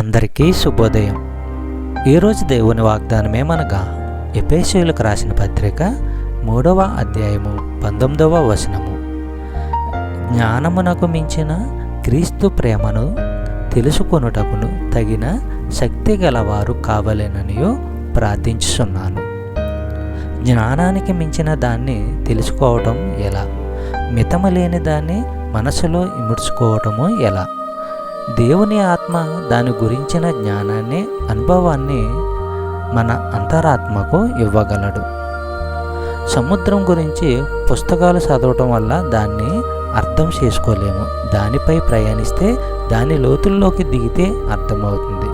అందరికీ శుభోదయం. ఈరోజు దేవుని వాగ్దానం ఏమనగా ఎఫెసీయులకు రాసిన పత్రిక 3వ అధ్యాయము 19వ వచనము. జ్ఞానమునకు మించిన క్రీస్తు ప్రేమను తెలుసుకొనుటకును తగిన శక్తి గలవారు కావలెననియో ప్రార్థించుచున్నాను. జ్ఞానానికి మించిన దాన్ని తెలుసుకోవటం ఎలా? మితము లేని దాన్ని మనసులో ఇముడ్చుకోవటము ఎలా? దేవుని ఆత్మ దాని గురించిన జ్ఞానాన్ని, అనుభవాన్ని మన అంతరాత్మకు ఇవ్వగలడు. సముద్రం గురించి పుస్తకాలు చదవటం వల్ల దాన్ని అర్థం చేసుకోలేము. దానిపై ప్రయాణిస్తే దాని లోతుల్లోకి దిగితే అర్థమవుతుంది.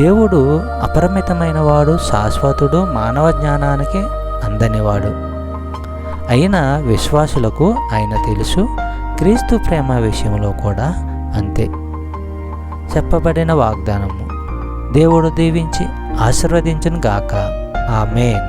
దేవుడు అపరిమితమైన వాడు, శాశ్వతుడు, మానవ జ్ఞానానికి అందనివాడు. అయినా విశ్వాసులకు ఆయన తెలుసు. క్రీస్తు ప్రేమ విషయంలో కూడా అంతే. చెప్పబడిన వాగ్దానము దేవుడు దీవించి ఆశీర్వదించును గాక. ఆమేన్.